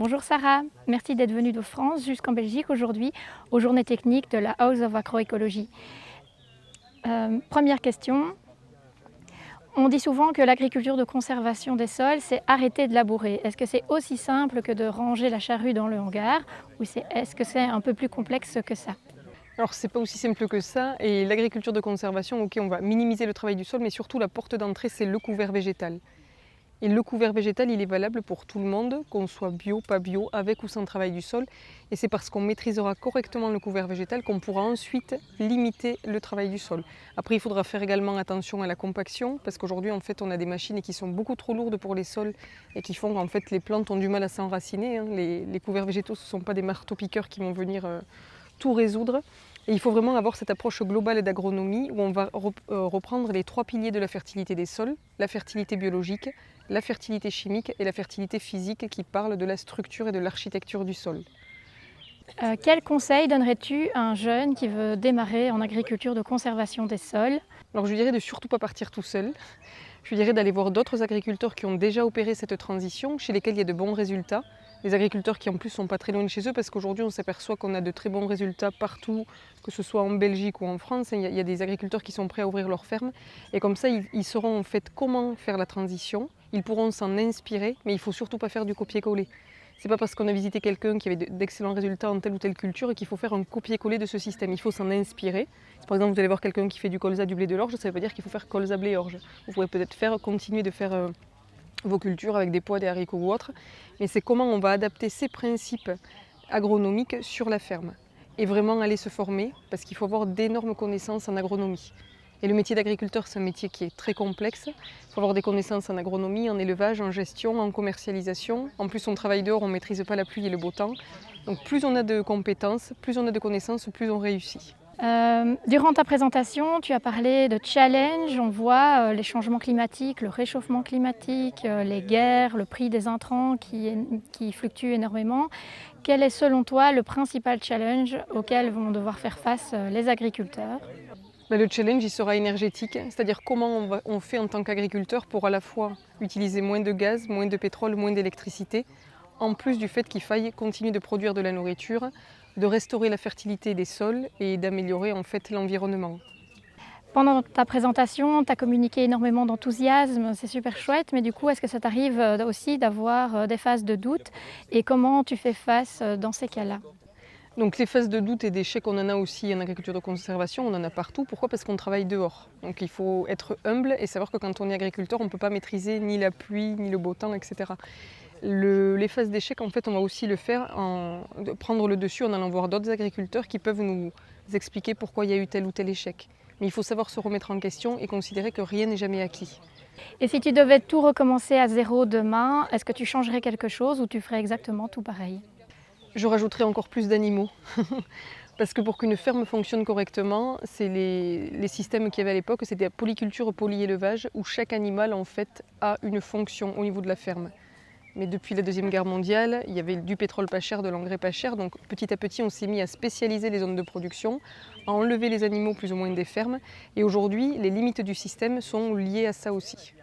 Bonjour Sarah, merci d'être venue de France jusqu'en Belgique aujourd'hui aux journées techniques de la House of Agroécologie. Première question, on dit souvent que l'agriculture de conservation des sols, c'est arrêter de labourer. Est-ce que c'est aussi simple que de ranger la charrue dans le hangar ou est-ce que c'est un peu plus complexe que ça? Alors c'est pas aussi simple que ça et l'agriculture de conservation, ok, on va minimiser le travail du sol, mais surtout la porte d'entrée, c'est le couvert végétal. Et le couvert végétal, il est valable pour tout le monde, qu'on soit bio, pas bio, avec ou sans travail du sol. Et c'est parce qu'on maîtrisera correctement le couvert végétal qu'on pourra ensuite limiter le travail du sol. Après, il faudra faire également attention à la compaction, parce qu'aujourd'hui, en fait, on a des machines qui sont beaucoup trop lourdes pour les sols et qui font qu'en fait, les plantes ont du mal à s'enraciner. Les couverts végétaux, ce ne sont pas des marteaux-piqueurs qui vont venir tout résoudre. Et il faut vraiment avoir cette approche globale d'agronomie où on va reprendre les trois piliers de la fertilité des sols, la fertilité biologique, la fertilité chimique et la fertilité physique qui parlent de la structure et de l'architecture du sol. Quel conseil donnerais-tu à un jeune qui veut démarrer en agriculture de conservation des sols? Alors je lui dirais de surtout pas partir tout seul. Je lui dirais d'aller voir d'autres agriculteurs qui ont déjà opéré cette transition, chez lesquels il y a de bons résultats. Des agriculteurs qui en plus sont pas très loin de chez eux parce qu'aujourd'hui on s'aperçoit qu'on a de très bons résultats partout, que ce soit en Belgique ou en France. Il y a des agriculteurs qui sont prêts à ouvrir leur ferme et comme ça ils sauront en fait comment faire la transition. Ils pourront s'en inspirer, mais il faut surtout pas faire du copier-coller. C'est pas parce qu'on a visité quelqu'un qui avait d'excellents résultats en telle ou telle culture qu'il faut faire un copier-coller de ce système. Il faut s'en inspirer. Si par exemple vous allez voir quelqu'un qui fait du colza, du blé, de l'orge, ça ne veut pas dire qu'il faut faire colza, blé, orge. Vous pourrez peut-être continuer de faire vos cultures avec des pois, des haricots ou autres, mais c'est comment on va adapter ces principes agronomiques sur la ferme. Et vraiment aller se former, parce qu'il faut avoir d'énormes connaissances en agronomie. Et le métier d'agriculteur, c'est un métier qui est très complexe. Il faut avoir des connaissances en agronomie, en élevage, en gestion, en commercialisation. En plus, on travaille dehors, on ne maîtrise pas la pluie et le beau temps. Donc plus on a de compétences, plus on a de connaissances, plus on réussit. Durant ta présentation, tu as parlé de challenge. On voit les changements climatiques, le réchauffement climatique, les guerres, le prix des intrants qui fluctuent énormément. Quel est selon toi le principal challenge auquel vont devoir faire face les agriculteurs? Le challenge, il sera énergétique, c'est-à-dire comment on fait en tant qu'agriculteur pour à la fois utiliser moins de gaz, moins de pétrole, moins d'électricité, en plus du fait qu'il faille continuer de produire de la nourriture, de restaurer la fertilité des sols et d'améliorer en fait l'environnement. Pendant ta présentation, tu as communiqué énormément d'enthousiasme, c'est super chouette, mais du coup, est-ce que ça t'arrive aussi d'avoir des phases de doute et comment tu fais face dans ces cas-là? Donc les phases de doute et d'échec, on en a aussi en agriculture de conservation, on en a partout. Pourquoi? Parce qu'on travaille dehors. Donc il faut être humble et savoir que quand on est agriculteur, on ne peut pas maîtriser ni la pluie, ni le beau temps, etc. Les phases d'échec, en fait, on va aussi le faire prendre le dessus en allant voir d'autres agriculteurs qui peuvent nous expliquer pourquoi il y a eu tel ou tel échec. Mais il faut savoir se remettre en question et considérer que rien n'est jamais acquis. Et si tu devais tout recommencer à zéro demain, est-ce que tu changerais quelque chose ou tu ferais exactement tout pareil? Je rajouterai encore plus d'animaux. Parce que pour qu'une ferme fonctionne correctement, c'est les systèmes qu'il y avait à l'époque, c'était la polyculture, polyélevage, où chaque animal en fait a une fonction au niveau de la ferme. Mais depuis la Deuxième Guerre mondiale, il y avait du pétrole pas cher, de l'engrais pas cher, donc petit à petit on s'est mis à spécialiser les zones de production, à enlever les animaux plus ou moins des fermes, et aujourd'hui les limites du système sont liées à ça aussi.